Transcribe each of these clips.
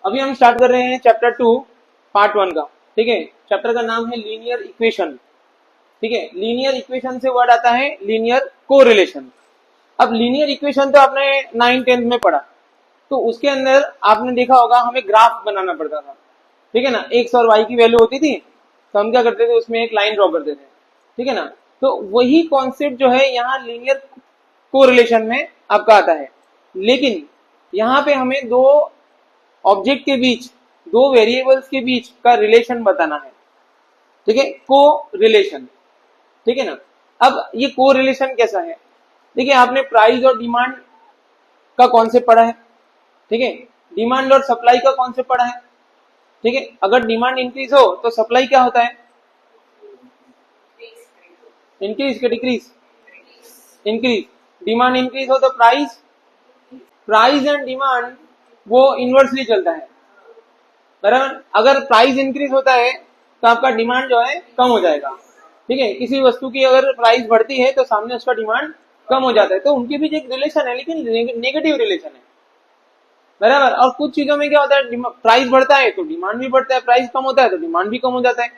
अभी हम स्टार्ट कर रहे हैं चैप्टर 2 पार्ट 1 का। ठीक है, चैप्टर का नाम है लीनियर इक्वेशन। ठीक है, लीनियर इक्वेशन से वर्ड आता है लीनियर कोरिलेशन। अब लीनियर इक्वेशन तो आपने 9th-10th में पढ़ा, तो उसके अंदर आपने देखा होगा हमें ग्राफ बनाना पड़ता था। ठीक है ना, एक्स और वाई की वैल्यू होती थी, तो हम क्या करते थे, उसमें एक लाइन ड्रॉ करते थे। ठीक है ना, तो वही कॉन्सेप्ट जो है यहाँ लीनियर कोरिलेशन में आपका आता है। लेकिन यहाँ पे हमें दो ऑब्जेक्ट के बीच, दो वेरिएबल्स के बीच का रिलेशन बताना है। ठीक है, को रिलेशन। ठीक है ना, अब ये को रिलेशन कैसा है, देखिए आपने प्राइस और डिमांड का कॉन्सेप्ट पढ़ा है। ठीक है, डिमांड और सप्लाई का कॉन्सेप्ट पढ़ा है। ठीक है, अगर डिमांड इंक्रीज हो तो सप्लाई क्या होता है, इंक्रीज के डिक्रीज, इंक्रीज। डिमांड इंक्रीज हो तो प्राइस, प्राइस एंड डिमांड वो इनवर्सली चलता है, बराबर। अगर प्राइस इंक्रीज होता है तो आपका डिमांड जो है कम हो जाएगा। ठीक है, किसी वस्तु की अगर प्राइस बढ़ती है तो सामने उसका डिमांड कम हो जाता है, तो उनके बीच एक रिलेशन है, लेकिन नेगेटिव रिलेशन है, बराबर। और कुछ चीजों में क्या होता है, प्राइस बढ़ता है तो डिमांड भी बढ़ता है, प्राइस कम होता है तो डिमांड भी कम हो जाता है।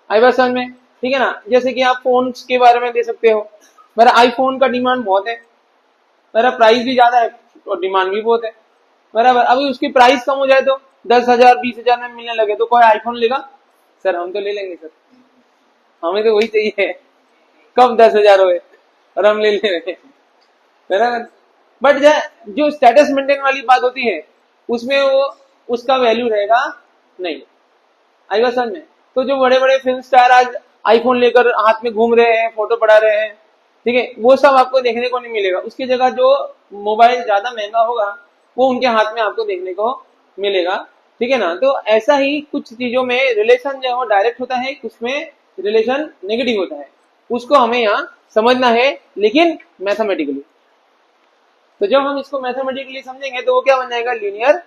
आई बात समझ में? ठीक है ना, जैसे कि आप फोन के बारे में दे सकते हो, मेरा आईफोन का डिमांड बहुत है, मेरा प्राइस भी ज्यादा है और डिमांड भी बहुत है, बराबर। अभी उसकी प्राइस कम हो जाए तो 10,000 20,000 में मिलने लगे तो कोई आईफोन लेगा? सर हम तो ले लेंगे सर, हमें तो वही चाहिए, कब 10,000 हुए और हम ले ले रहे हैं, बराबर। बट जो स्टेटस मेंटेन वाली बात होती है उसमें वो उसका वैल्यू रहेगा नहीं। आई बात समझ में? तो जो बड़े बड़े फिल्म स्टार आज आईफोन लेकर हाथ में घूम रहे हैं, फोटो पड़ा रहे हैं, ठीक है, वो सब आपको देखने को नहीं मिलेगा। उसकी जगह जो मोबाइल ज्यादा महंगा होगा वो उनके हाथ में आपको देखने को मिलेगा। ठीक है ना, तो ऐसा ही कुछ चीजों में रिलेशन जो है वो डायरेक्ट होता है, उसमें रिलेशन नेगेटिव होता है, उसको हमें यहाँ समझना है, लेकिन मैथमेटिकली। तो जब हम इसको मैथमेटिकली समझेंगे तो वो क्या बन जाएगा, लीनियर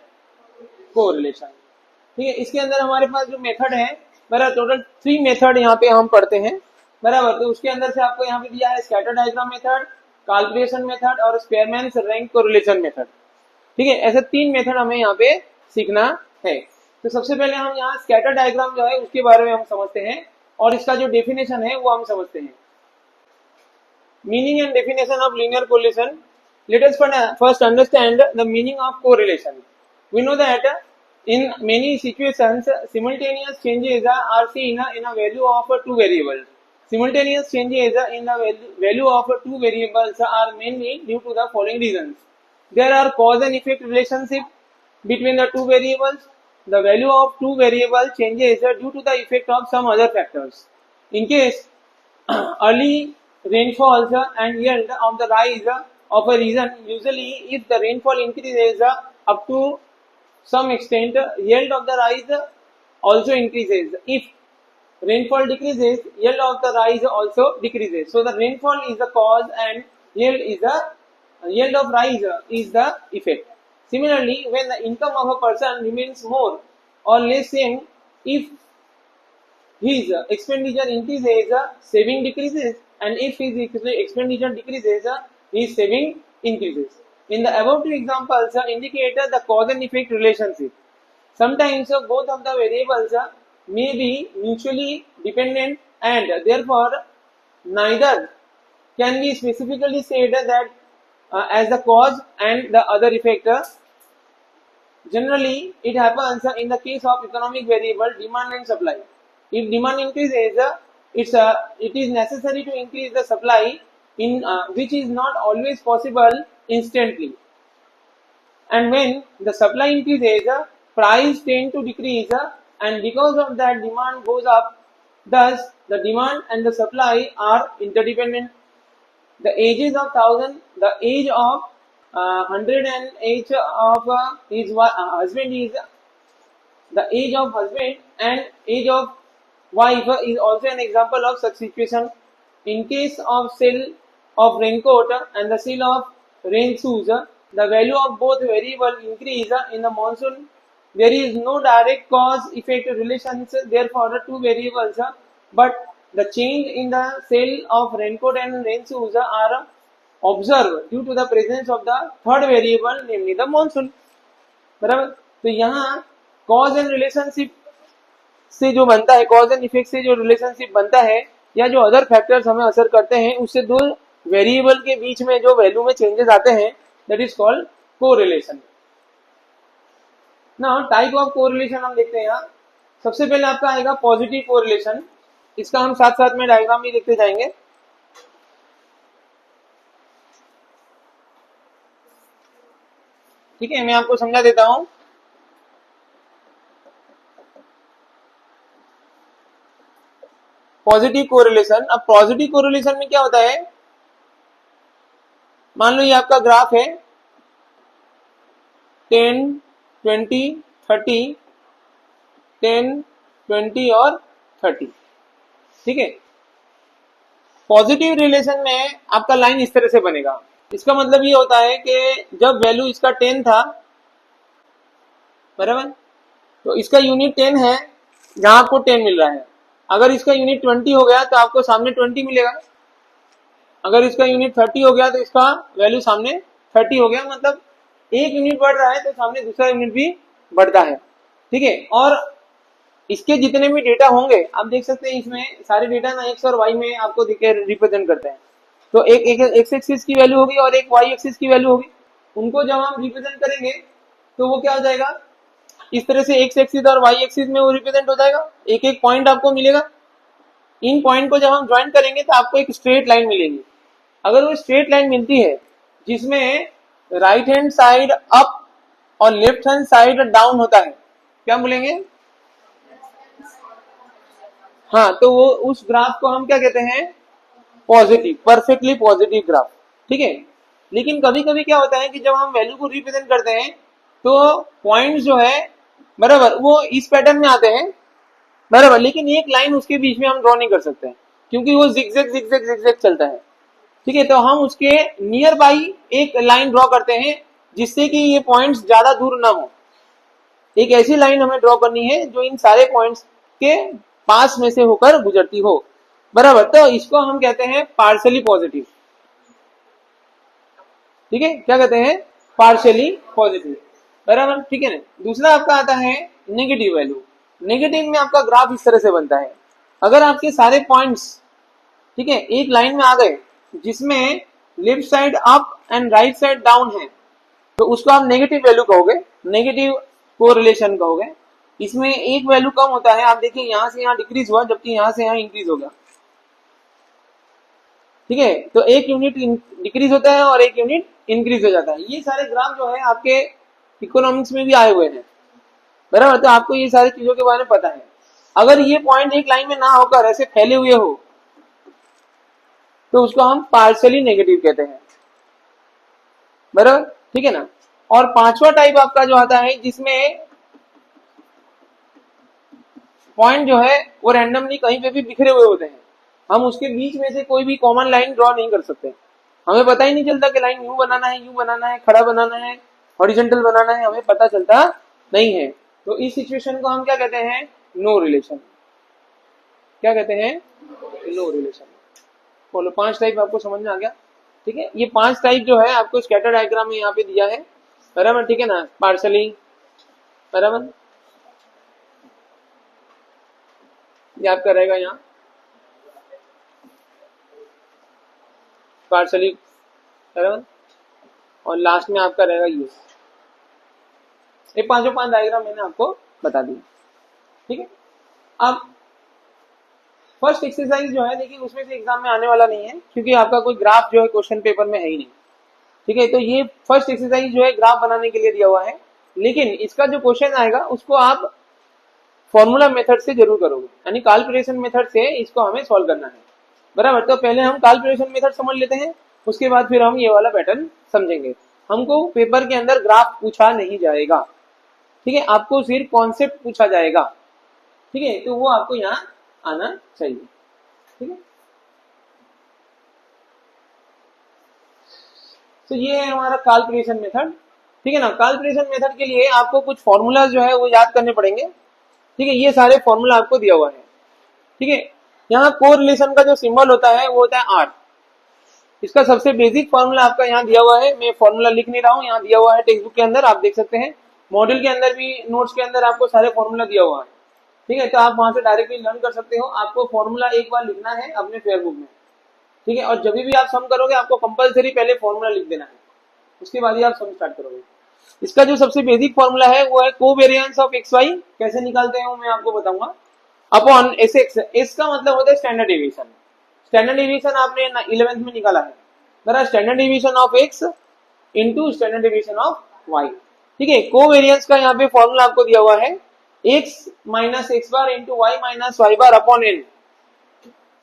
कोरिलेशन। ठीक है, इसके अंदर हमारे पास जो मेथड है, बराबर, टोटल 3 मेथड यहाँ पे हम पढ़ते हैं, बराबर। तो उसके अंदर से आपको यहाँ पे दिया है scatter diagram method, calculation method और स्पेयरमैन रैंक कोरिलेशन मेथड। ठीक है, ऐसे 3 मेथड हमें यहाँ पे सीखना है। तो सबसे पहले हम यहाँ स्कैटर डायग्राम जो है उसके बारे में हम समझते हैं, और इसका जो डेफिनेशन है वो हम समझते हैं। Meaning and definition of linear correlation. Let us first understand the meaning of correlation. We know that in many situations, simultaneous changes are seen in a value of two variables. Simultaneous changes in the value of two variables are mainly due to the following reasons. There are cause and effect relationship between the two variables. The value of two variables changes due to the effect of some other factors. In case early rainfalls and yield of the rise of a region, usually if the rainfall increases up to some extent, yield of the rice also increases. If rainfall decreases, yield of the rice also decreases. So the rainfall is the cause and yield of rice is the effect. Similarly, when the income of a person remains more or less same, if his expenditure increases, saving decreases, and if his expenditure decreases, his saving increases. In the above two examples indicate the cause and effect relationship. Sometimes both of the variables may be mutually dependent, and therefore neither can be specifically said that as the cause and the other effect. Generally, it happens in the case of economic variable demand and supply. If demand increases, it is necessary to increase the supply, in which is not always possible instantly. And when the supply increases, price tend to decrease, and because of that demand goes up. Thus, the demand and the supply are interdependent. The ages of 1,000, the age of 100 and age of his husband is the age of husband, and age of wife is also an example of such situation. In case of sale of raincoat and the sale of rain shoes, the value of both variable increase in the monsoon. There is no direct cause-effect relations, therefore the two variables, but the change in the sale of raincoat and rain shoes are observed due to the presence of the third variable, namely the monsoon. बराबर, तो यहाँ cause and relationship से जो बनता है, cause and effect से जो relationship बनता है या जो अदर फैक्टर्स हमें असर करते हैं उससे दो वेरिएबल के बीच में जो वैल्यू में चेंजेस आते हैं दैट इज कॉल्ड कोरिलेशन। ना टाइप ऑफ कोरिलेशन हम देखते हैं यहाँ। सबसे पहले आपका आएगा पॉजिटिव कोरिलेशन, इसका हम साथ साथ में डायग्राम भी देखते जाएंगे। ठीक है, मैं आपको समझा देता हूं। पॉजिटिव कोरिलेशन, अब पॉजिटिव कोरिलेशन में क्या होता है, मान लो ये आपका ग्राफ है 10, 20, 30, 10, 20 और 30। ठीक है, पॉजिटिव रिलेशन में आपका लाइन इस तरह से बनेगा। इसका मतलब ये होता है कि जब वैल्यू इसका 10 था, बराबर, तो इसका यूनिट 10 है, जहां आपको 10 मिल रहा है। अगर इसका यूनिट 20 हो गया तो आपको सामने 20 मिलेगा। अगर इसका यूनिट 30 हो गया तो इसका वैल्यू सामने 30 हो गया। मतलब एक यूनिट बढ़ रहा है तो सामने दूसरा यूनिट भी बढ़ता है। ठीक है, और इसके जितने भी डेटा होंगे आप देख सकते हैं, इसमें सारे डेटा ना एक्स और वाई में आपको रिप्रेजेंट करते हैं। तो एक एक्स एक्सिस की वैल्यू होगी और एक वाई एक्सिस की वैल्यू होगी। उनको जब हम रिप्रेजेंट करेंगे तो वो क्या हो जाएगा, इस तरह से एक्स एक्सिस और वाई एक्सिस में वो रिप्रेजेंट हो जाएगा। एक एक पॉइंट आपको मिलेगा। इन पॉइंट को जब हम ज्वाइन करेंगे तो आपको एक स्ट्रेट लाइन मिलेगी। अगर वो स्ट्रेट लाइन मिलती है जिसमें राइट हैंड साइड अप और लेफ्ट हैंड साइड डाउन होता है, क्या बोलेंगे, हाँ, तो वो उस ग्राफ को हम क्या कहते हैं, पॉजिटिव, परफेक्टली पॉजिटिव ग्राफ। ठीक है, लेकिन कभी कभी क्या होता है कि जब हम वैल्यू को रिप्रेजेंट करते हैं तो पॉइंट्स जो है, बराबर, वो इस पैटर्न में आते हैं, बराबर, लेकिन एक लाइन उसके बीच में हम ड्रॉ नहीं कर सकते क्योंकि वो जिगजैग जिगजैग जिगजैग चलता है। ठीक है, तो हम उसके नियर बाई एक लाइन ड्रॉ करते हैं जिससे कि ये पॉइंट्स ज्यादा दूर ना हो। एक ऐसी लाइन हमें ड्रॉ करनी है जो इन सारे पॉइंट्स के पास में से होकर गुजरती हो, बराबर। तो इसको हम कहते हैं पार्शियली पॉजिटिव। ठीक है, क्या कहते हैं, पार्शियली पॉजिटिव, बराबर। ठीक है ना। दूसरा आपका आता है नेगेटिव वैल्यू। नेगेटिव में आपका ग्राफ इस तरह से बनता है। अगर आपके सारे पॉइंट्स, ठीक है, एक लाइन में आ गए जिसमें left side up and right side down है तो उसको आप नेगेटिव वैल्यू कहोगे, नेगेटिव कोरिलेशन कहोगे। इसमें एक वैल्यू कम होता है, आप देखिए यहां से यहां डिक्रीज हुआ जबकि यहां से यहां इंक्रीज हो गया। ठीक है, तो एक यूनिट डिक्रीज होता है और एक यूनिट इंक्रीज हो जाता है। ये सारे ग्राफ जो है आपके इकोनॉमिक्स में भी आए हुए हैं, बराबर। तो आपको ये सारी चीजों के बारे में पता है। अगर ये पॉइंट एक लाइन में ना होकर ऐसे फैले हुए हो तो उसको हम पार्शियली नेगेटिव कहते हैं, बराबर। ठीक है ना। और पांचवा टाइप आपका जो आता है जिसमें पॉइंट जो है वो रैंडमली कहीं पे भी बिखरे हुए होते हैं, हम उसके बीच में से कोई भी कॉमन लाइन ड्रॉ नहीं कर सकते। हमें पता ही नहीं चलता कि लाइन यू बनाना है, यू बनाना है, खड़ा बनाना है, हॉरिजॉन्टल बनाना है, हमें पता चलता नहीं है। तो इस सिचुएशन को हम क्या कहते हैं, नो रिलेशन। क्या कहते हैं, नो रिलेशन। बोलो, 5 टाइप आपको समझ में आ गया। ठीक है, ये 5 टाइप जो है आपको स्कैटर डायग्राम में यहाँ पे दिया है, बराबर। ठीक है ना, पार्शली, बराबर, ये आपका रहेगा यहाँ पार्शली, बराबर, और लास्ट में आपका रहेगा ये 5 डायग्राम मैंने आपको बता दी। ठीक है, अब फर्स्ट एक्सरसाइज जो है देखिए उसमें से एग्जाम में आने वाला नहीं है क्योंकि आपका कोई ग्राफ जो है क्वेश्चन पेपर में है ही नहीं। ठीक है, तो ये फर्स्ट एक्सरसाइज जो है ग्राफ बनाने के लिए दिया हुआ है, लेकिन इसका जो क्वेश्चन आएगा उसको आप फॉर्मूला मेथड से जरूर करोगे, यानी कैलकुलेशन मेथड से इसको हमें सॉल्व करना है, बराबर। तो पहले हम कैलकुलेशन मेथड समझ लेते हैं, उसके बाद फिर हम ये वाला पैटर्न समझेंगे। हमको पेपर के अंदर ग्राफ पूछा नहीं जाएगा, ठीक है, आपको सिर्फ कॉन्सेप्ट पूछा जाएगा। ठीक है, तो वो आपको यहाँ आना चाहिए। ठीक है, तो ये है हमारा कैलकुलेशन मेथड। ठीक है ना। कैलकुलेशन मेथड के लिए आपको कुछ फॉर्मूला जो है वो याद करने पड़ेंगे। ठीक है, ये सारे फॉर्मूला आपको दिया हुआ है। ठीक है, यहाँ कोरिलेशन का जो सिंबल होता है वो होता है आर। इसका सबसे बेसिक फॉर्मूला आपका यहाँ दिया हुआ है, मैं फॉर्मूला लिख नहीं रहा हूँ, यहाँ दिया हुआ है टेक्स्ट बुक के अंदर, आप देख सकते हैं। मॉड्यूल के अंदर भी, नोट्स के अंदर आपको सारे फॉर्मूला दिया हुआ है, ठीक है। तो आप वहां से डायरेक्टली लर्न कर सकते हो। आपको फॉर्मूला एक बार लिखना है अपने फेयर बुक में, ठीक है। और जब भी आप सम करोगे आपको कंपलसरी पहले फॉर्मूला लिख देना है, उसके बाद ही आप सम स्टार्ट करोगे। इसका जो सबसे बेसिक फॉर्मूला है वो है कोवेरिएंस ऑफ एक्स वाई। कैसे निकालते हैं वो मैं आपको बताऊंगा। अपॉन एस एक्स, एस का मतलब होता है स्टैंडर्ड डेविएशन। स्टैंडर्ड डेविएशन आपने 11th में निकाला है, बराबर। Standard deviation of X into standard deviation of Y, ठीक है। कोवेरिएंस का यहाँ पे फॉर्मूला आपको दिया हुआ है x minus x bar into y minus Y bar upon N.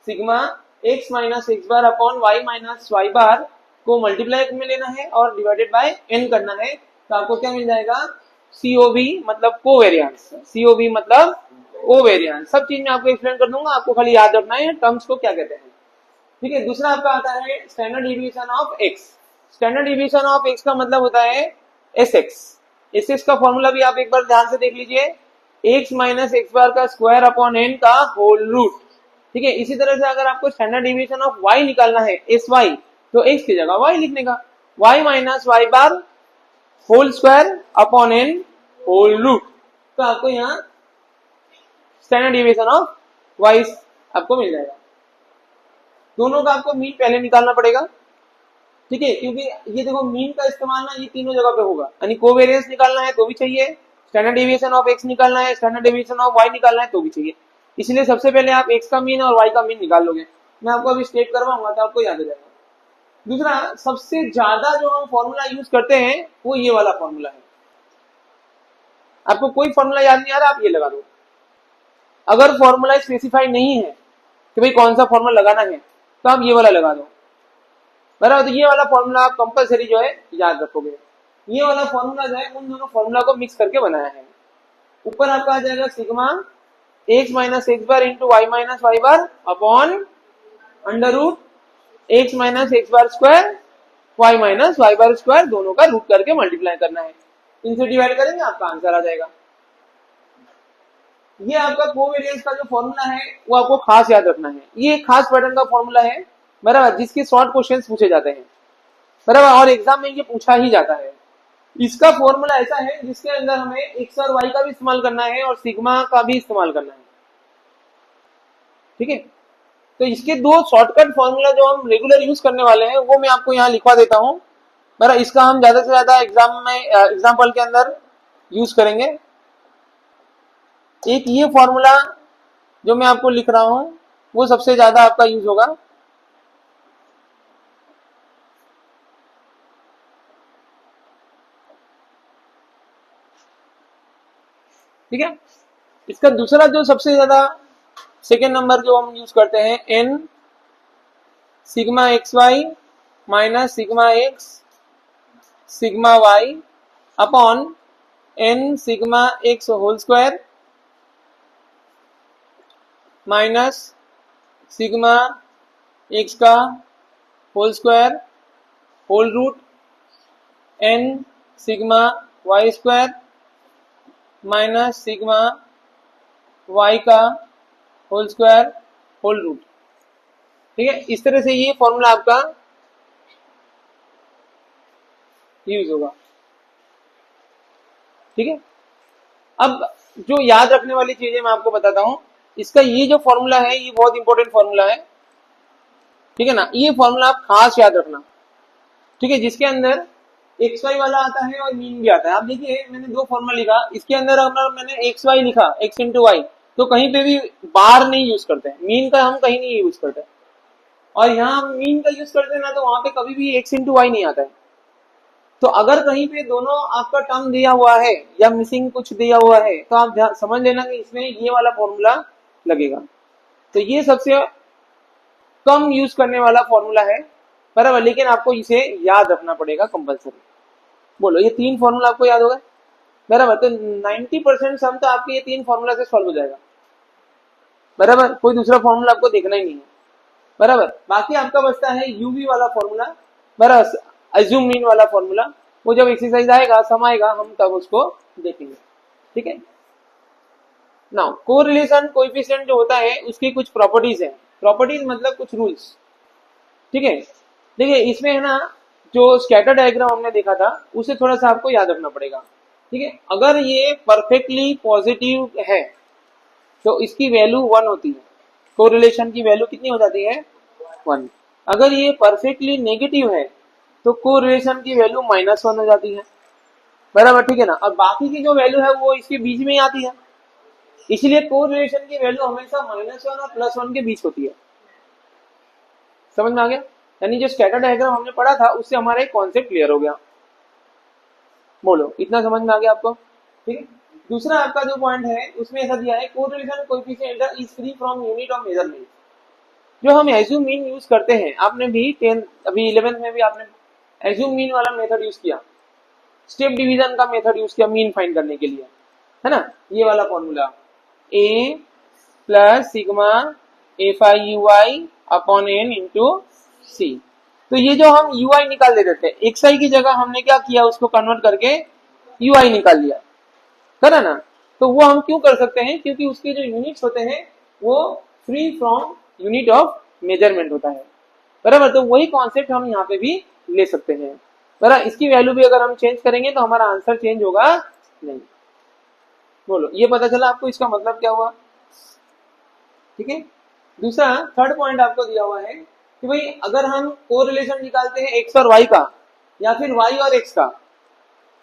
Sigma x minus x bar upon y minus Y bar को मल्टीप्लाई में लेना है और डिवाइडेड बाय एन करना है। तो आपको क्या मिल जाएगा, COV मतलब कोवेरिएंस। COV मतलब कोवेरिएंस। सब चीज मैं आपको एक्सप्लेन कर दूंगा, आपको खाली याद रखना है टर्म्स को क्या कहते हैं, ठीक है। दूसरा आपका आता है standard deviation of x. Standard deviation of x का मतलब होता है SX। SX का फॉर्मूला भी आप एक बार ध्यान से देख लीजिए, एक्स माइनस एक्स बार का स्क्वायर अपॉन एन का होल रूट, ठीक है। इसी तरह से अगर आपको स्टैंडर्ड डेविएशन ऑफ y निकालना है SY, तो x की जगह y लिखने का, y minus Y bar whole square upon N whole root. तो आपको यहाँ स्टैंडर्ड डेविएशन ऑफ y आपको मिल जाएगा। दोनों का आपको मीन पहले निकालना पड़ेगा, ठीक है, क्योंकि ये देखो मीन का इस्तेमाल ना ये तीनों जगह पे होगा। यानी कोवेरिएंस निकालना है तो भी चाहिए, स्टैंडर्ड डेविएशन ऑफ एक्स निकालना है, स्टैंडर्ड डेविएशन ऑफ वाई निकालना है तो भी चाहिए। इसलिए सबसे पहले आप एक्स का मीन और वाई का मीन निकाल लोगे। मैं आपको अभी स्टेट करवाऊंगा तो आपको याद हो जाएगा। दूसरा, सबसे ज्यादा जो हम फॉर्मूला यूज करते हैं वो ये वाला फॉर्मूला है। आपको कोई फॉर्मूला याद नहीं आ रहा, आप ये लगा दो। अगर फॉर्मूला स्पेसिफाई नहीं है कि भाई कौन सा फॉर्मूला लगाना है, तो आप ये वाला लगा दो, बराबर। तो ये वाला फॉर्मूला आप कंपलसरी जो है याद रखोगे। ये वाला फॉर्मूला जो है उन दोनों फॉर्मूला को मिक्स करके बनाया है। ऊपर आपका आ जाएगा sigma x minus x bar into y minus Y bar upon under root x minus x bar square y minus Y bar square, दोनों का रूट करके मल्टीप्लाई करना है। इनसे डिवाइड करेंगे आपका आंसर आ जाएगा। ये आपका कोवेरिएंस का जो फॉर्मूला है वो आपको खास याद रखना है। ये एक खास पैटर्न का फॉर्मूला है, बराबर, जिसके शॉर्ट क्वेश्चंस पूछे जाते हैं, बराबर, और एग्जाम में ये पूछा ही जाता है। इसका फॉर्मूला ऐसा है जिसके अंदर हमें एक्स और वाई का भी इस्तेमाल करना है और सिग्मा का भी इस्तेमाल करना है, ठीक है। तो इसके दो शॉर्टकट फॉर्मूला जो हम रेगुलर यूज करने वाले हैं वो मैं आपको यहाँ लिखवा देता हूँ, बराबर। इसका हम ज्यादा से ज्यादा एग्जाम में एग्जाम्पल के अंदर यूज करेंगे। एक ये फॉर्मूला जो मैं आपको लिख रहा हूं वो सबसे ज्यादा आपका यूज होगा, ठीक है। इसका दूसरा जो सबसे ज्यादा सेकेंड नंबर जो हम यूज करते हैं, n sigma x y minus sigma x sigma Y upon N sigma x whole square minus sigma x का whole square whole root N sigma Y square minus sigma y का whole square whole root, ठीक है। इस तरह से ये formula आपका use होगा, ठीक है। अब जो याद रखने वाली चीजें मैं आपको बताता हूं। इसका ये जो फॉर्मूला है ये बहुत इंपॉर्टेंट फॉर्मूला है, ठीक है ना। ये फॉर्मूला आप खास याद रखना, ठीक है, जिसके अंदर एक्स वाई वाला आता है और मीन भी आता है। आप देखिए मैंने दो फॉर्मूला लिखा, इसके अंदर अगर मैंने एक्स वाई लिखा, एक्स इंटू वाई, तो कहीं पे भी बार नहीं यूज करते हैं, मीन का हम कहीं नहीं यूज करते, और यहाँ हम मीन का यूज करते हैं ना तो वहां पे कभी भी एक्स इंटू वाई नहीं आता है। तो अगर कहीं पे दोनों आपका टर्म दिया हुआ है या मिसिंग कुछ दिया हुआ है तो आप समझ लेना कि इसमें ये वाला फॉर्मूला लगेगा। तो ये सबसे कम यूज करने वाला फॉर्मूला है, बराबर, लेकिन आपको इसे याद रखना पड़ेगा कंपलसरी। बोलो, ये तीन फॉर्मूला आपको याद होगा, बराबर। तो 90% सम तो आपके ये तीन फॉर्मूला से सॉल्व हो जाएगा, बराबर। कोई दूसरा फॉर्मूला आपको देखना ही नहीं है, बराबर। बाकी आपका बचता है यूवी वाला फॉर्मूला, बराबर, अज्यूम मीन वाला फॉर्मूला। वो जब एक्सरसाइज आएगा, सम आएगा, हम तब उसको देखेंगे, ठीक है। नाउ कोरिलेशन कोएफिशिएंट जो होता है उसकी कुछ प्रॉपर्टीज है। प्रॉपर्टीज मतलब कुछ रूल्स, ठीक है। देखिए इसमें है ना, जो स्कैटर डायग्राम हमने देखा था उसे थोड़ा सा आपको याद रखना पड़ेगा। ठीक है। अगर ये परफेक्टली पॉजिटिव है तो इसकी वैल्यू 1 होती है, कोरिलेशन की वैल्यू कितनी हो जाती है 1। अगर ये परफेक्टली नेगेटिव है तो कोरिलेशन की वैल्यू -1 हो जाती है, बराबर, ठीक है ना। और बाकी की जो वैल्यू है वो इसके बीच में ही आती है, इसलिए कोरिलेशन की वैल्यू हमेशा -1 और +1 के बीच होती है। समझ में आ गया? यानी जो स्कैटर डायग्राम हमने पढ़ा था उससे हमारा एक कॉन्सेप्ट क्लियर हो गया। बोलो, इतना समझ में आ गया आपको? ठीक है। दूसरा आपका जो पॉइंट है उसमें ऐसा दिया है, correlation coefficient is free from unit of measurement. जो हम एज्यूम मीन यूज करते हैं, आपने भी 10 अभी 11th में भी आपने एज्यूम मीन वाला मेथड यूज किया, स्टेप डिवीजन का मेथड यूज किया मीन फाइंड करने के लिए, है ना। ये वाला formula a plus sigma fi upon n into c. तो ये जो हम ui निकाल देते थे, xi की जगह हमने क्या किया, उसको कन्वर्ट करके ui निकाल लिया, करा ना। तो वो हम क्यों कर सकते हैं, क्योंकि उसके जो यूनिट्स होते हैं वो free from unit of measurement होता है, बराबर। तो वही कॉन्सेप्ट हम यहाँ पे भी ले सकते हैं, बराबर। इसकी वैल्यू भी अगर हम चेंज करेंगे तो हमारा आंसर चेंज होगा नहीं। बोलो, ये पता चला आपको इसका मतलब क्या हुआ? ठीक है। दूसरा थर्ड पॉइंट आपको दिया हुआ है कि भाई अगर हम कोरिलेशन निकालते हैं x और y का या फिर y और x का,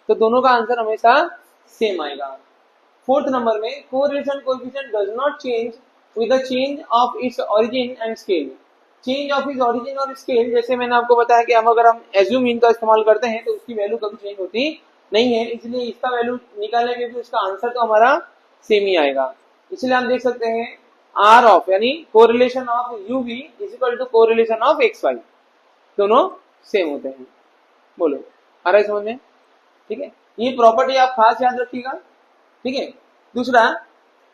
तो दोनों का आंसर हमेशा सेम आएगा। फोर्थ नंबर में, correlation coefficient does not change with the change of its origin and scale. Change of its origin और स्केल, जैसे मैंने आपको बताया कि हम अगर हम एज्यूम मीन का इस्तेमाल करते हैं तो उसकी वैल्यू कभी चेंज होती नहीं है, इसलिए इसका वैल्यू निकालेंगे तो उसका आंसर तो हमारा सेम ही आएगा। इसलिए हम देख सकते हैं आर ऑफ यानी correlation of U V is equal to correlation of X Y, दोनों सेम होते हैं। बोलो, आ रहा है समझ में? ठीक है। ये प्रॉपर्टी आप खास याद रखिएगा, ठीक है। दूसरा,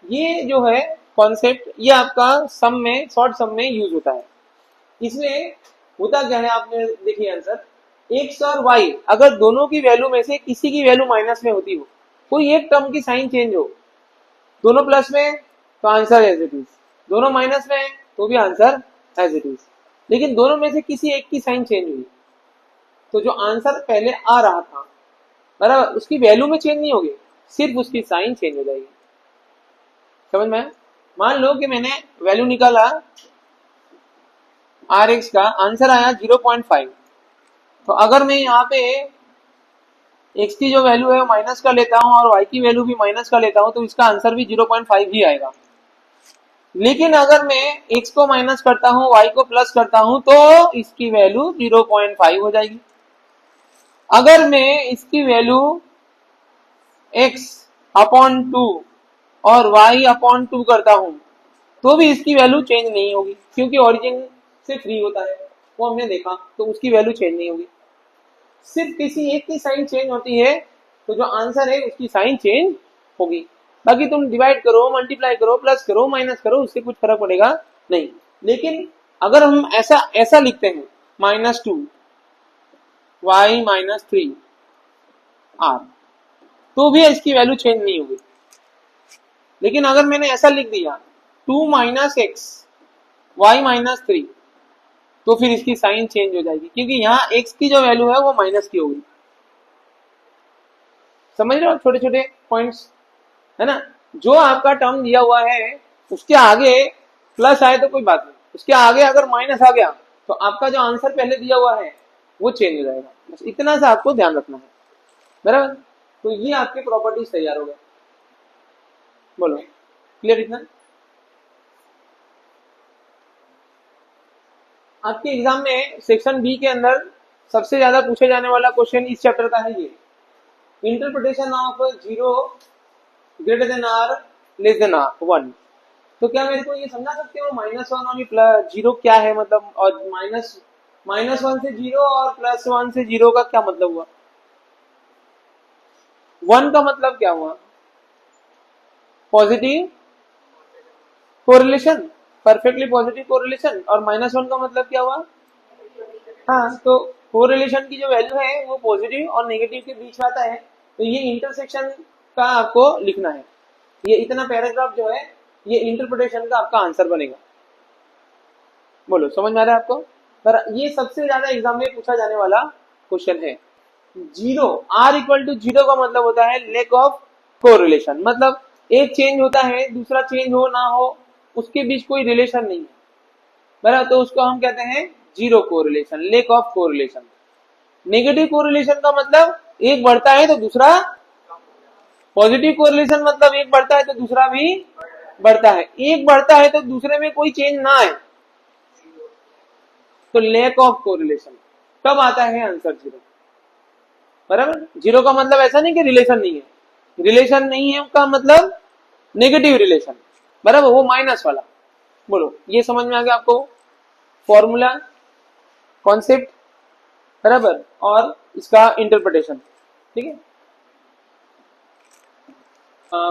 ये जो है कॉन्सेप्ट, ये आपका सम में, शॉर्ट सम में यूज होता है। इसमें होता क्या है, आपने देखिए आंसर, एक्स और वाई अगर दोनों की वैल्यू में से किसी की वैल्यू माइनस में होती हो, कोई एक टर्म की साइन चेंज हो, दोनों प्लस में तो आंसर एज इट इज, दोनों माइनस में तो भी आंसर एज इट इज। लेकिन दोनों में से किसी एक की साइन चेंज हुई तो जो आंसर पहले आ रहा था, बराबर, उसकी वैल्यू में चेंज नहीं होगी, सिर्फ उसकी साइन चेंज हो जाएगी। समझ में? मान लो कि मैंने वैल्यू निकाला आर एक्स का, आंसर आया 0.5। तो अगर मैं यहाँ पे एक्स की जो वैल्यू है वो माइनस का लेता हूँ और वाई की वैल्यू भी माइनस का लेता हूँ तो इसका आंसर भी 0.5 ही आएगा। लेकिन अगर मैं x को माइनस करता हूँ, y को प्लस करता हूँ तो इसकी वैल्यू 0.5 हो जाएगी। अगर मैं इसकी वैल्यू x अपॉन 2 और y अपॉन 2 करता हूँ तो भी इसकी वैल्यू चेंज नहीं होगी, क्योंकि ओरिजिन से फ्री होता है, वो हमने देखा, तो उसकी वैल्यू चेंज नहीं होगी। सिर्फ किसी एक की साइन चेंज होती है तो जो आंसर है उसकी साइन चेंज होगी। बाकी तुम डिवाइड करो, मल्टीप्लाई करो, प्लस करो, माइनस करो, उससे कुछ फर्क पड़ेगा नहीं। लेकिन अगर हम ऐसा लिखते हैं -2 y -3 r, तो भी इसकी वैल्यू चेंज नहीं होगी। लेकिन अगर मैंने ऐसा लिख दिया 2 - x y -3, तो फिर इसकी साइन चेंज हो जाएगी, क्योंकि यहाँ x की जो वैल्यू है वो माइनस की होगी। समझ रहे हो? छोटे छोटे पॉइंट्स, है ना। जो आपका टर्म दिया हुआ है उसके आगे प्लस आए तो कोई बात नहीं, उसके आगे अगर माइनस आ गया तो आपका जो आंसर पहले दिया हुआ है वो चेंज हो जाएगा। बस इतना सा आपको ध्यान रखना है, बराबर। तो ये आपके प्रॉपर्टीज तैयार हो गए। बोलो, क्लियर? इतना आपके एग्जाम में सेक्शन बी के अंदर सबसे ज्यादा पूछे जाने वाला क्वेश्चन इस चैप्टर का है, ये interpretation of 0 greater than R less than R 1। तो क्या मेरे को ये समझा सकते हो -1 और +0 क्या है, मतलब, और -1 से 0 और +1 से 0 का क्या मतलब हुआ? 1 का मतलब क्या हुआ? Positive correlation, perfectly positive correlation. और -1 का मतलब क्या हुआ? हाँ, तो कोरिलेशन की जो वैल्यू है वो पॉजिटिव और नेगेटिव के बीच में आता है, तो ये इंटरसेक्शन का आपको लिखना है। ये इतना पैराग्राफ जो है ये इंटरप्रिटेशन का आपका आंसर बनेगा। बोलो, समझ में आ रहा है आपको? पर ये सबसे ज्यादा एग्जाम में पूछा जाने वाला क्वेश्चन है। Zero, R equal to zero का मतलब होता है लैक ऑफ कोरिलेशन, मतलब एक चेंज होता है दूसरा चेंज हो ना हो उसके बीच कोई रिलेशन नहीं है, बराबर, तो उसको हम कहते हैं zero correlation, lack of correlation. Negative correlation का मतलब एक बढ़ता है तो दूसरा, पॉजिटिव कोरिलेशन मतलब एक बढ़ता है तो दूसरा भी बढ़ता है, एक बढ़ता है तो दूसरे में कोई चेंज ना आए तो लैक ऑफ कोरिलेशन, तब आता है आंसर जीरो, बराबर। जीरो का मतलब ऐसा नहीं कि रिलेशन नहीं है, रिलेशन नहीं है का मतलब नेगेटिव रिलेशन, बराबर, वो माइनस वाला। बोलो ये समझ में आ गया आपको फॉर्मूला, कॉन्सेप्ट, बराबर, और इसका इंटरप्रिटेशन, ठीक है।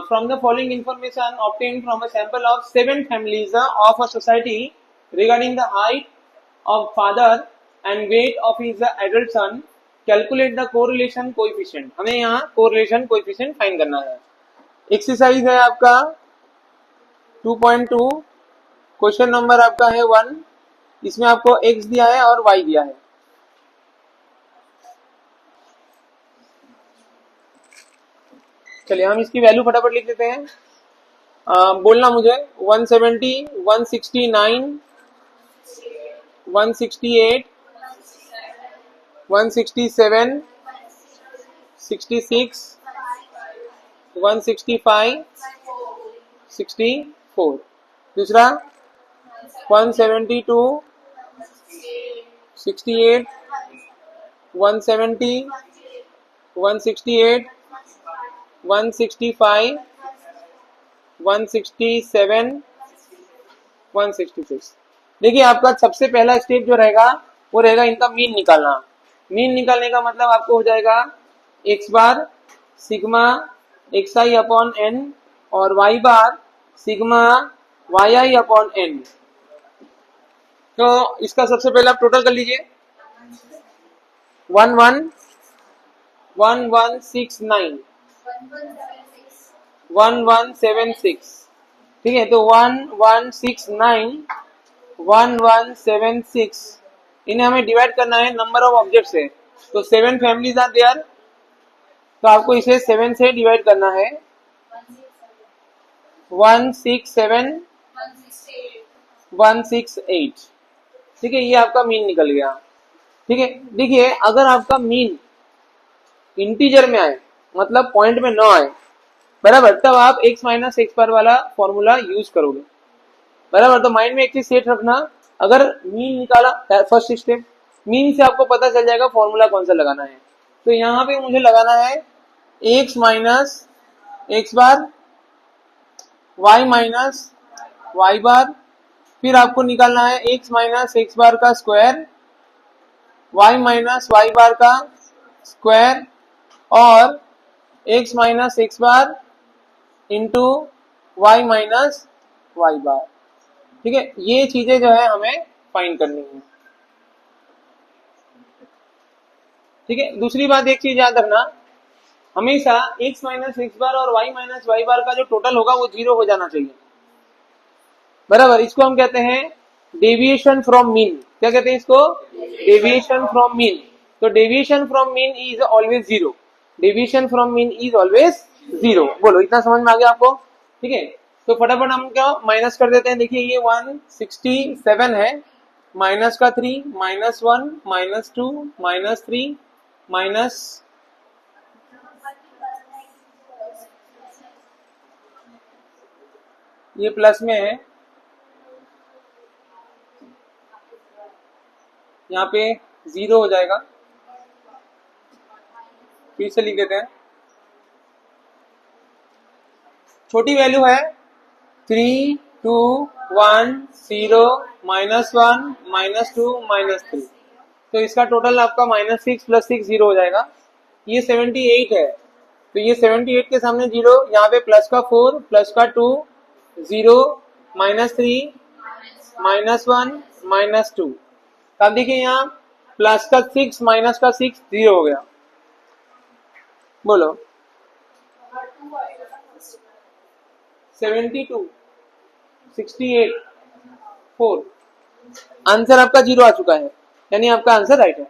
From the following information obtained from a sample of 7 families of a society regarding the height of father and weight of his adult son, calculate the correlation coefficient। हमें यहाँ correlation coefficient find करना है। Exercise है आपका 2.2, question number आपका है 1, इसमें आपको x दिया है और y दिया है। चलिए हम इसकी वैल्यू फटाफट लिख लेते हैं, बोलना मुझे 170, 169, 168, 167, 66, 165, 64, दूसरा 172, 68, 170, 168, 165, 167, 166। देखिए आपका सबसे पहला स्टेप जो रहेगा वो रहेगा इनका मीन निकालना। मीन निकालने का मतलब आपको हो जाएगा x बार सिग्मा xi अपॉन n और y बार सिग्मा yi अपॉन n। तो इसका सबसे पहले आप टोटल कर लीजिए, 1169, 1176, ठीक है, तो 1169, 1176, इन्हें हमें डिवाइड करना है नंबर ऑफ ऑब्जेक्ट से, तो 7 फैमिलीज आर देयर, तो आपको इसे 7 से डिवाइड करना है, 167, 168, ठीक है, ये आपका मीन निकल गया, ठीक है। देखिए अगर आपका मीन इंटीजर में आए मतलब पॉइंट में ना आए, बराबर, तब आप x माइनस एक्स बार वाला फॉर्मूला यूज करोगे, बराबर। तो माइंड में एक चीज सेट रखना, अगर मीन निकाला फर्स्ट स्टेप, मीन से आपको पता चल जाएगा फॉर्मूला कौन सा लगाना है, तो यहाँ पे मुझे लगाना है x minus x bar, y minus Y बार, फिर आपको निकालना है x माइनस एक्स बार का square, y minus Y bar का स्क्वायर, और x minus x bar into y minus Y बार, ठीक है। ये चीजें जो है हमें फाइंड करनी है, ठीक है। दूसरी बात एक चीज याद रखना, हमेशा x माइनस एक्स बार और y माइनस वाई बार का जो टोटल होगा वो 0 हो जाना चाहिए, बराबर। इसको हम कहते हैं डेविएशन फ्रॉम मीन, क्या कहते हैं इसको, डेविएशन फ्रॉम मीन। तो deviation from mean is always 0, deviation from mean is always 0। बोलो इतना समझ में आ गया आपको, ठीक है। तो फटाफट हम क्या माइनस कर देते हैं, देखिए ये 167 है, माइनस का 3, -1, -2, -3, माइनस, ये प्लस में है, यहाँ पे 0 हो जाएगा, फिर से लिख देते हैं, छोटी वैल्यू है 3, 2, 1, 0, -1, -2, -3, तो इसका टोटल आपका -6 + 6 0 हो जाएगा। ये 78 है, तो ये 78 के सामने 0, यहाँ पे प्लस का 4, प्लस का 2, 0, -3, -1, -2, अब देखिए यहाँ प्लस का 6 माइनस का 6 0 हो गया। बोलो 72, 68, 4, आंसर आपका 0 आ चुका है, यानी आपका आंसर राइट है।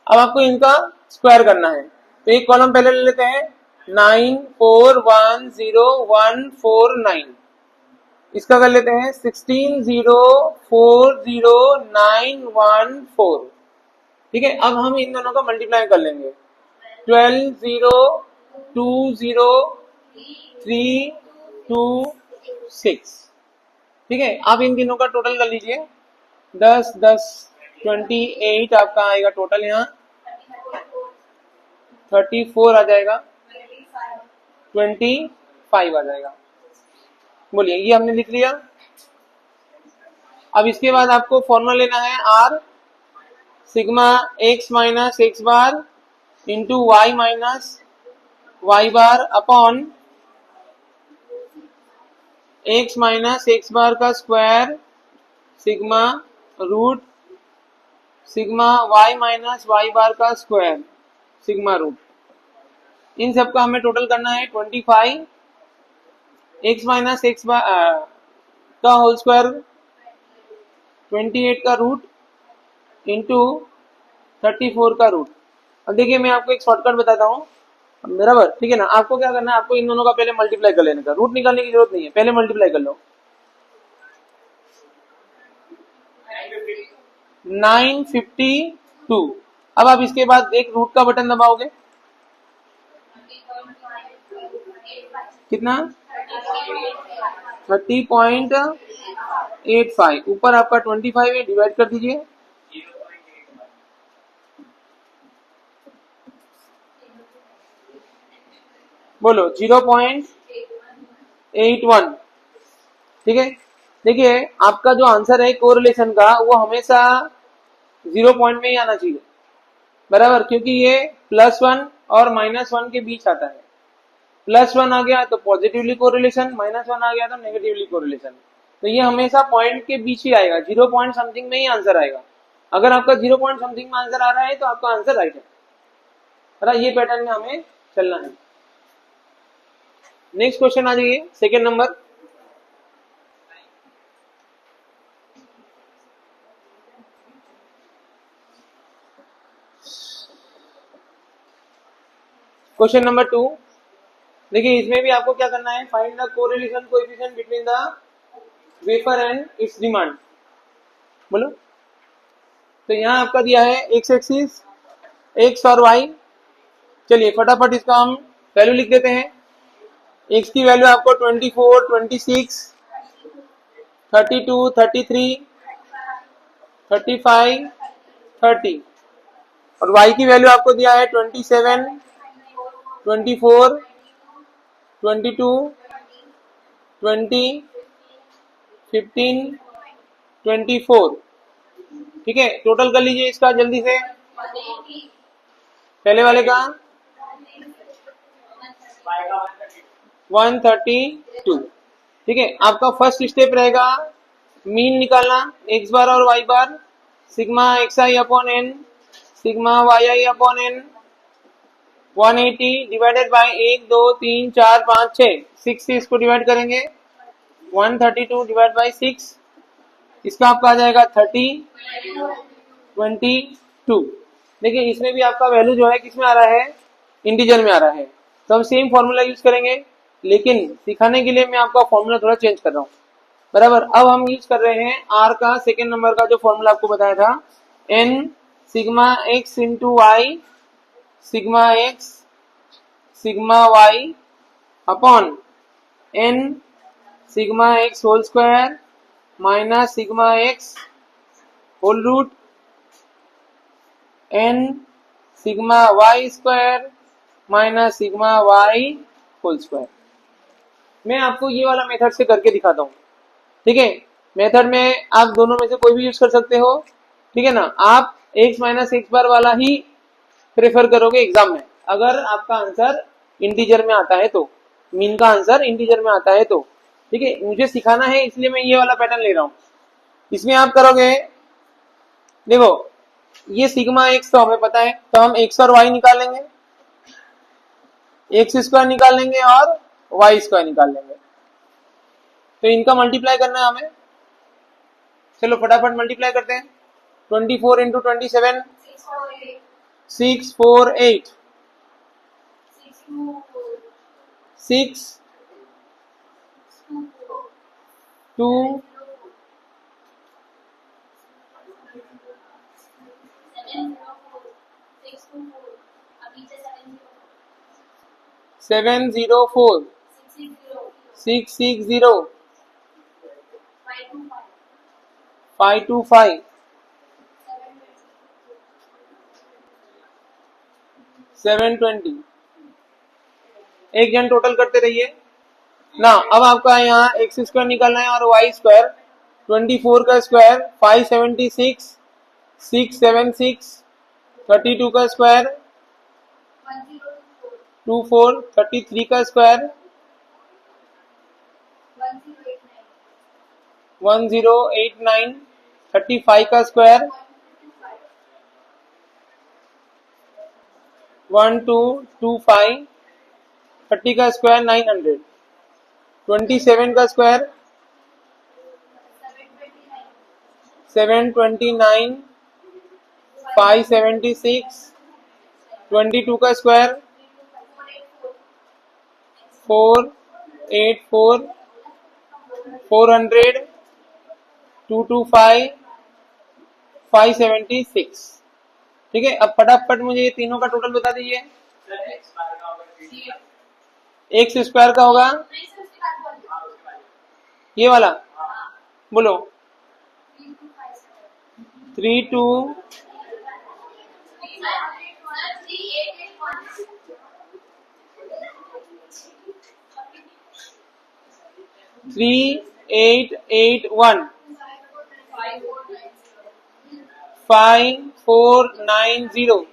अब आपको इनका स्क्वायर करना है। तो एक कॉलम पहले ले लेते हैं 94101449, इसका कर लेते हैं 16040914। ठीक है, अब हम इन दोनों का मल्टीप्लाई कर लेंगे 12020326। ठीक है, आप इन तीनों का टोटल कर लीजिए 10 10 28 आपका आएगा टोटल, यहाँ 34 आ जाएगा, 25 आ जाएगा। बोलिए, ये हमने लिख लिया। अब इसके बाद आपको फॉर्मूला लेना है r sigma x minus x bar into y minus Y bar upon x minus x bar का square sigma root sigma y minus Y bar का स्क्वायर सिग्मा रूट। इन सब का हमें टोटल करना है 25 एक्स माइनस एक्स बार का whole square 28 का root into 34 का रूट। अब देखिए, मैं आपको एक शॉर्टकट बताता हूँ बराबर, ठीक है ना। आपको क्या करना है, आपको इन दोनों का पहले मल्टीप्लाई कर लेने का, रूट निकालने की जरूरत नहीं है, पहले मल्टीप्लाई कर लो। 952। अब आप इसके बाद एक रूट का बटन दबाओगे, कितना 30.85, ऊपर आपका 25 है, डिवाइड कर दीजिए। बोलो 0.81। ठीक है, देखिए आपका जो आंसर है कोरिलेशन का वो हमेशा 0 पॉइंट में ही आना चाहिए बराबर, क्योंकि ये +1 और -1 के बीच आता है। +1 आ गया तो पॉजिटिवली कोरिलेशन, -1 आ गया तो नेगेटिवली कोरिलेशन। तो ये हमेशा पॉइंट के बीच ही आएगा, 0 पॉइंट समथिंग में ही आंसर आएगा। अगर आपका 0 पॉइंट समथिंग में आंसर आ रहा है तो आपका आंसर राइट है। ये पैटर्न में हमें चलना है। नेक्स्ट क्वेश्चन आ जाइए, सेकेंड नंबर। क्वेश्चन नंबर 2, देखिए इसमें भी आपको क्या करना है, find the correlation coefficient between the wafer and it's demand. बोलो, तो यहाँ आपका दिया है एक्स एक्सिस एक्स और वाई। चलिए फटाफट इसका हम वैल्यू लिख देते हैं। एक्स की वैल्यू आपको 24, 26, 32, 33, 35, 30 और वाई की वैल्यू आपको दिया है 27, 24, 22, 20, 15, 24। ठीक है, टोटल कर लीजिए इसका जल्दी से। पहले वाले का 132। ठीक है, आपका फर्स्ट स्टेप रहेगा मीन निकालना एक्स बार और Y bar, sigma X I upon N sigma Y I upon N. 180 divided by 1 2 3 4 5 6, 6 से इसको डिवाइड करेंगे। 132 डिवाइड बाय 6, इसका आपका आ जाएगा 30, 22। देखिए इसमें भी आपका वैल्यू जो है किसमें आ रहा है, इंटीजर में आ रहा है। तो हम सेम फॉर्मूला यूज करेंगे, लेकिन सिखाने के लिए मैं आपका फॉर्मूला थोड़ा चेंज कर रहा हूँ बराबर। अब हम यूज कर रहे हैं आर का सेकेंड नंबर का जो फॉर्मूला आपको बताया था, N sigma X into Y sigma x sigma Y upon N sigma x whole square minus sigma x whole root N sigma Y square minus sigma Y whole square. मैं आपको ये वाला method से करके दिखाता हूँ। ठीक है, मेथड में आप दोनों में से कोई भी यूज कर सकते हो। ठीक है ना, आप एक्स माइनस एक्स बार वाला ही प्रेफर करोगे एग्जाम में, अगर आपका आंसर इंटीजर में आता है तो, मीन का आंसर इंटीजर में आता है तो। ठीक है, मुझे सिखाना है इसलिए मैं ये वाला पैटर्न ले रहा हूँ। इसमें आप करोगे, देखो ये सिग्मा एक्स तो हमें पता है, तो हम एक्स और वाई निकाल लेंगे, एक्स स्क्वायर निकाल लेंगे और वाई स्क्वायर निकाल लेंगे। तो इनका मल्टीप्लाई करना है हमें। चलो फटाफट मल्टीप्लाई करते हैं। 24 इंटू 27 648 6 2 704 660 525 720। एक जन टोटल करते रहिए ना। अब आपका यहाँ एक्स स्क्वायर निकालना है और वाई स्क्वायर। 24 का स्क्वायर 576, 676, 32 का स्क्वायर 24, 33 का स्क्वायर 1089, 35 का स्क्वायर 1225, 30 का स्क्वायर 900, 27 का स्क्वायर 729, 576, 22 का स्क्वायर 484, 400, 225, 576। ठीक है, अब फटाफट मुझे ये तीनों का टोटल बता दीजिए। एक्स स्क्वायर का होगा ये वाला, बोलो 32 3881 5490।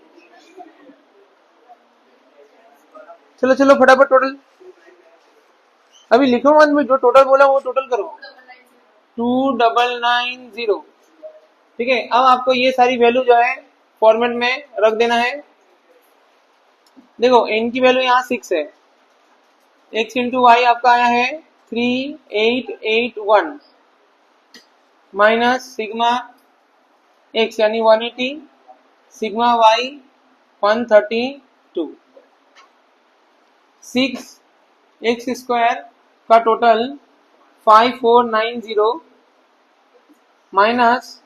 चलो चलो फटाफट टोटल, अभी लिखो मत, में जो टोटल बोला वो टोटल करो। 2990। ठीक है, अब आपको ये सारी वैल्यू जो है फॉर्मेट में रख देना है। देखो n की वैल्यू यहाँ 6 है, x इंटू वाई आपका आया है 3881 माइनस सिग्मा x यानी 180, सिग्मा y 132। 6 एक्स स्क्वायर का टोटल 5490 माइनस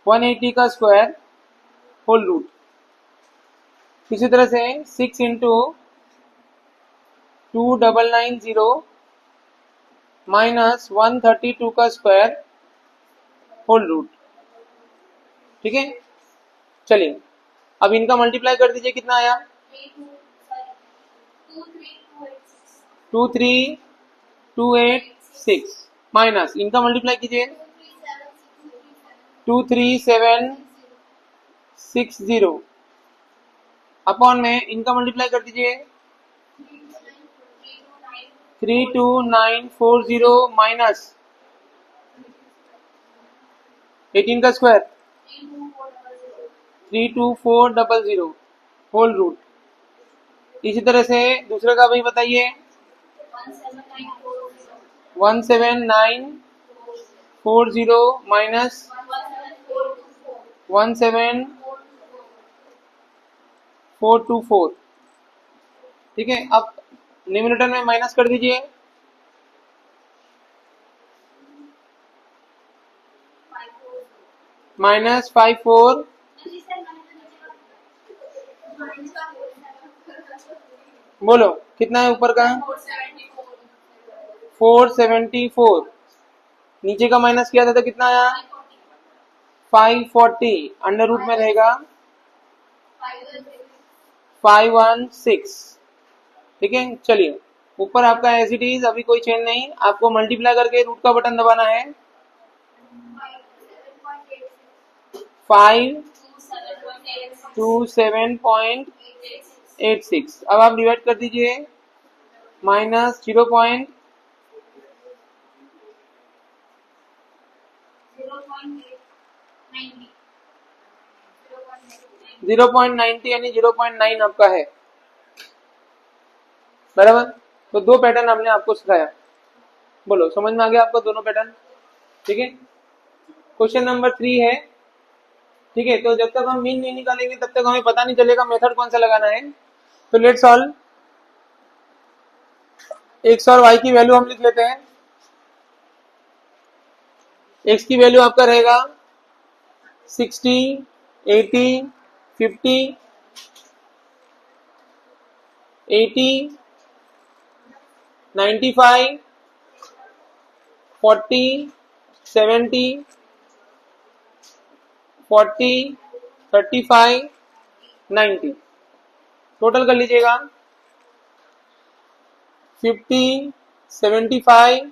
180 का स्क्वायर होल रूट। इसी तरह से 6 इंटू 2990 माइनस 132 का स्क्वायर होल रूट। ठीक है, चलिए अब इनका मल्टीप्लाई कर दीजिए, कितना आया 23286 माइनस इनका मल्टीप्लाई कीजिए 23760 अपॉन में इनका मल्टीप्लाई कर दीजिए 32940 माइनस 18 का स्क्वायर 32400 होल रूट। इसी तरह से दूसरे का भी बताइए 17940 माइनस 17424। ठीक है, अब न्यूमरेटर में माइनस कर दीजिए माइनस 54, बोलो कितना है ऊपर का 474, नीचे का माइनस किया था तो कितना आया 540, अंडर रूट में रहेगा 516। ठीक है, चलिए ऊपर आपका एज इट इज, अभी कोई चेंज नहीं, आपको मल्टीप्लाई करके रूट का बटन दबाना है 527.86। अब आप डिवाइड कर दीजिए माइनस 0.90 यानी 0.9 आपका है, बराबर। तो दो पैटर्न हमने आपको सिखाया, बोलो समझ में आ गया आपको दोनों पैटर्न। ठीक है, क्वेश्चन नंबर 3 है ठीक है, तो जब तक हम मीन नहीं निकालेंगे तब तक हमें पता नहीं चलेगा मेथड कौन सा लगाना है। तो लेट्स सॉल्व। एक्स और वाई की वैल्यू हम लिख लेते हैं। एक्स की वैल्यू आपका रहेगा 60, 80, 50, 80, 95, 40, 70, 40, 35, 90। टोटल कर लीजिएगा 50, 75,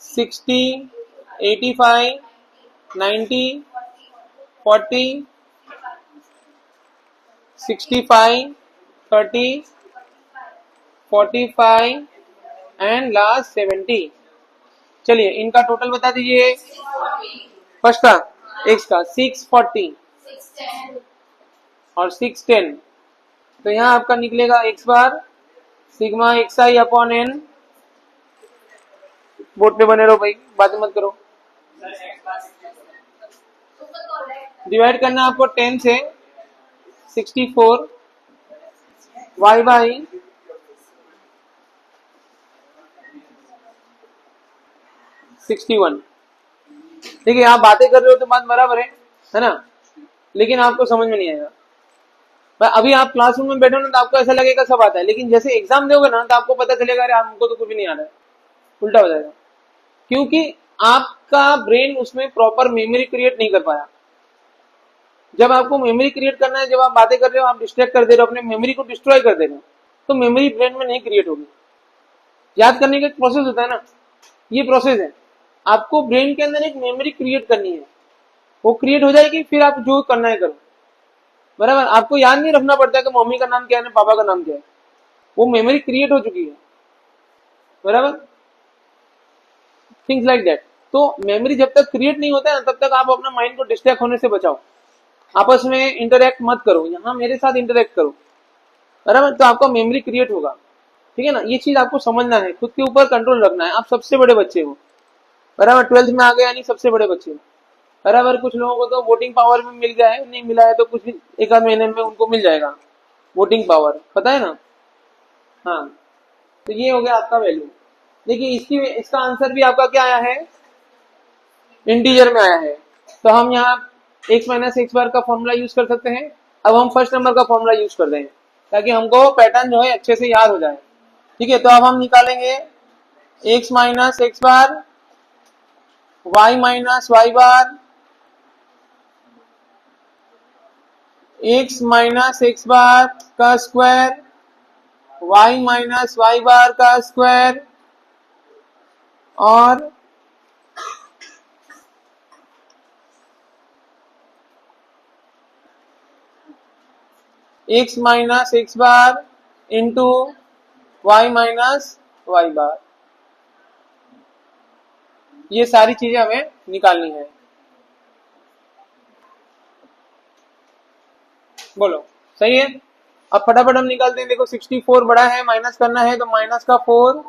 60, 85, 90, 40, 65, 30, 45 एंड लास्ट 70। चलिए इनका टोटल बता दीजिए। फर्स्ट का एक्स का 640 और 610, तो यहाँ आपका निकलेगा x bar sigma X I upon N. Board पे बने रहो भाई, बात मत करो। डिवाइड करना आपको 10 से 64 वाई बाई 61। ठीक है, आप बातें कर रहे हो तो बात बराबर है ना, लेकिन आपको समझ में नहीं आएगा। अभी आप क्लासरूम में बैठो ना तो आपको ऐसा लगेगा सब आता है, लेकिन जैसे एग्जाम दोगे ना तो आपको पता चलेगा अरे हमको तो कुछ भी नहीं आ रहा है, उल्टा हो जाएगा। क्योंकि आपका ब्रेन उसमें प्रॉपर मेमोरी क्रिएट नहीं कर पाया। जब आपको मेमोरी क्रिएट करना है, जब आप बातें कर रहे हो आप डिस्ट्रैक्ट कर दे रहे हो, अपने मेमोरी को डिस्ट्रॉय कर दे रहे हो, तो मेमोरी ब्रेन में नहीं क्रिएट होगी। याद करने का एक प्रोसेस होता है ना, ये प्रोसेस है। आपको ब्रेन के अंदर एक मेमोरी क्रिएट करनी है, वो क्रिएट हो जाएगी, फिर आप जो करना है करो, बराबर। आपको याद नहीं रखना पड़ता है कि मम्मी का नाम क्या है, पापा का नाम क्या है, वो मेमोरी क्रिएट हो चुकी है, बराबर। Things like that. तो मेमोरी जब तक क्रिएट नहीं होता है तब तक आप अपना माइंड को डिस्ट्रैक्ट होने से बचाओ। आपस में इंटरेक्ट मत करो, यहाँ मेरे साथ इंटरेक्ट करो, बराबर, तो आपका मेमोरी क्रिएट होगा। ठीक है ना, ये चीज आपको समझना है, खुद के ऊपर कंट्रोल रखना है। आप सबसे बड़े बच्चे हो, बराबर, 12th में आ गए यानी सबसे बड़े बच्चे हो, बराबर। कुछ लोगों को तो वोटिंग पावर में मिल गया है, नहीं मिला है तो कुछ एक आध महीने में उनको मिल जाएगा वोटिंग पावर, पता है ना। हाँ, तो ये हो गया आपका वैल्यू। देखिए इसका आंसर भी आपका क्या आया है, इंटीजर में आया है। तो हम यहाँ x माइनस एक्स बार का फॉर्मूला यूज कर सकते हैं। अब हम फर्स्ट नंबर का फॉर्मूला यूज कर देंगे ताकि हमको पैटर्न जो है अच्छे से याद हो जाए। ठीक है, तो अब हम निकालेंगे x minus x bar, y minus Y बार, x माइनस एक्स बार का square, y minus Y bar का स्क्वायर, और x minus x bar into y minus Y बार। ये सारी चीजें हमें निकालनी है। बोलो सही है। अब फटाफट हम निकालते हैं। देखो 64 बड़ा है, माइनस करना है तो माइनस का 4,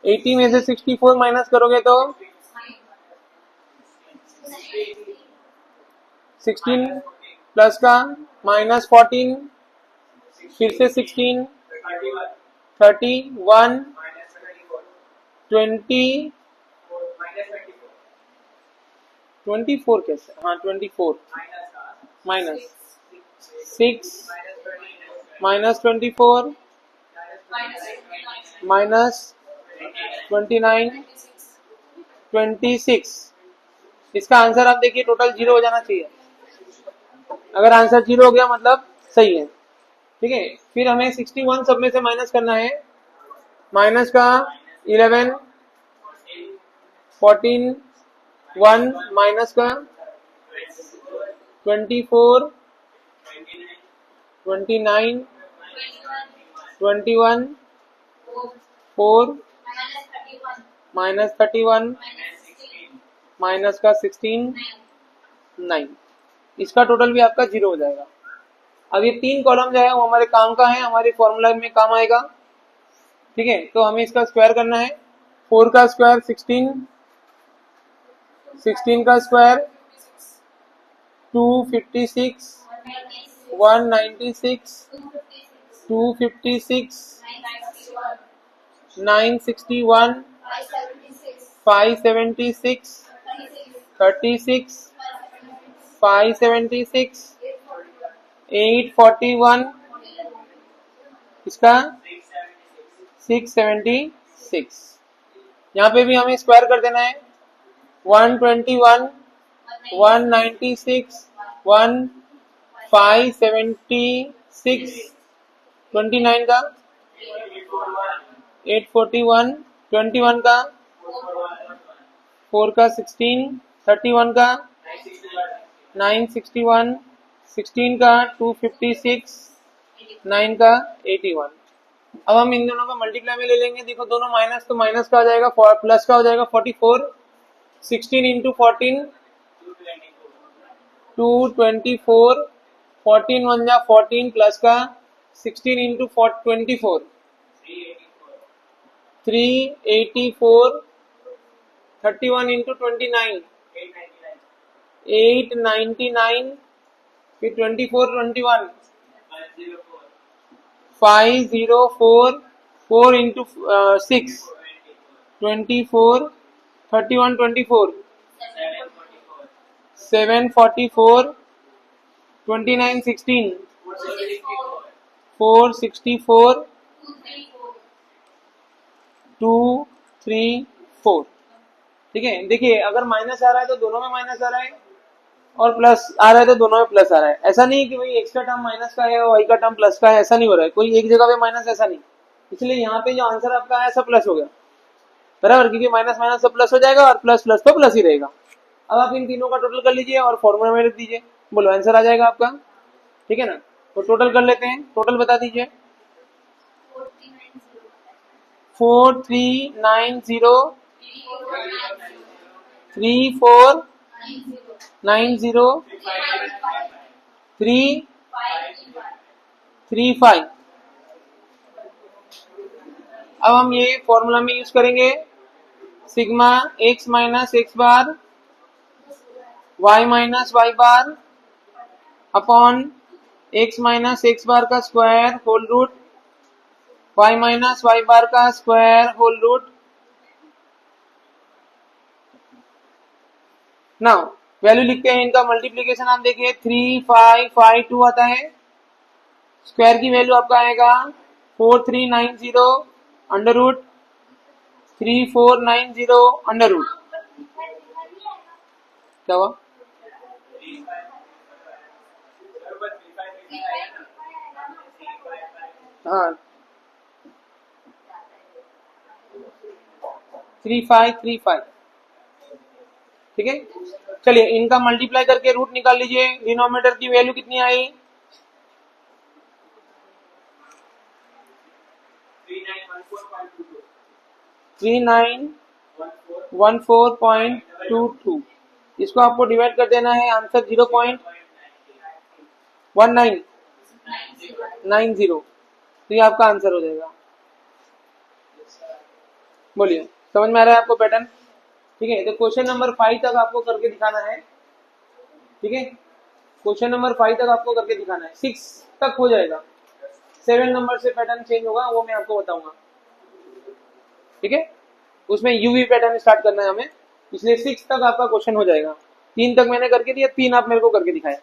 80 में से 64 माइनस करोगे तो 16 प्लस का माइनस 14, फिर से 16, 31, 20, 24 कैसे, हाँ 24 माइनस 6 माइनस 24 माइनस 29 26। इसका आंसर आप देखिए टोटल 0 हो जाना चाहिए। अगर आंसर 0 हो गया मतलब सही है। ठीक है, फिर हमें 61 सब में से माइनस करना है। माइनस का 11, 14, 1 माइनस का 24, 29, 21, 4 माइनस 31 माइनस का 16, 9। इसका टोटल भी आपका 0 हो जाएगा। अब ये 3 कॉलम जो है वो हमारे काम का है, हमारे फॉर्मूला में काम आएगा। ठीक है, तो हमें इसका स्क्वायर करना है। 4 का स्क्वायर 16, 16 का स्क्वायर 256, 196, 256, 961, 576, 36, 576, 841, इसका 676। यहाँ पे भी हमें स्क्वायर कर देना है। 121, 196, 576, 29 का 841, 21 का 4 का 16, 31 का 961, 16 का 256, 9 का 81। अब हम इन दोनों का मल्टीप्लाई में ले लेंगे। देखो दोनों माइनस, तो माइनस का हो जाएगा, प्लस का हो जाएगा 44, 16 इंटू 14 224, 14 1 जा 14 प्लस का 16 इंटू 24 384, 31 इंटू 29 899, फिर 24 21 504, 4 इंटू 6 24, 31 24 744, 29 16 464, 234। ठीक है, देखिए अगर माइनस आ रहा है तो दोनों में माइनस आ रहा है, और प्लस आ रहा है तो दोनों में प्लस आ रहा है। ऐसा नहीं कि भाई एक्स का टर्म माइनस का है और वाई का टर्म प्लस का है, ऐसा नहीं हो रहा है। कोई एक जगह पे माइनस, ऐसा नहीं। इसलिए यहाँ पे जो आंसर आपका आया सब प्लस हो गया, बराबर, क्योंकि माइनस माइनस सब प्लस हो जाएगा और प्लस प्लस तो प्लस ही रहेगा। अब आप इन तीनों का टोटल कर लीजिए और फॉर्मूला में लिख दीजिए, बोलो आंसर आ जाएगा आपका। ठीक है ना, तो टोटल कर लेते हैं, टोटल बता दीजिए। 4390, 3490, 335। अब हम ये फॉर्मूला में यूज करेंगे, sigma x minus x bar y minus Y bar upon x minus x bar का square whole root y minus Y bar का square whole root. Now value लिखते हैं इनका मल्टीप्लीकेशन। आप देखिए 3552 आता है, स्क्वायर की वैल्यू आपका आएगा 4390 अंडर रूट 3490 अंडर रूट। क्या हुआ? हाँ 3535। ठीक है, चलिए इनका मल्टीप्लाई करके रूट निकाल लीजिए। डिनोमिनेटर की वैल्यू कितनी आई? 3914.22। इसको आपको डिवाइड कर देना है, आंसर 0.1990, तो ये आपका आंसर हो जाएगा। बोलिए, समझ में आ रहा है आपको पैटर्न? ठीक है, तो क्वेश्चन नंबर 5 तक आपको करके दिखाना है। ठीक है, क्वेश्चन नंबर 5 तक आपको करके दिखाना है, 6 तक हो जाएगा, 7 नंबर से पैटर्न चेंज होगा, वो मैं आपको बताऊंगा। ठीक है, उसमें यूवी पैटर्न स्टार्ट करना है हमें, इसलिए 6 तक आपका क्वेश्चन हो जाएगा। 3 तक मैंने करके दिया, 3 आप मेरे को करके दिखाए।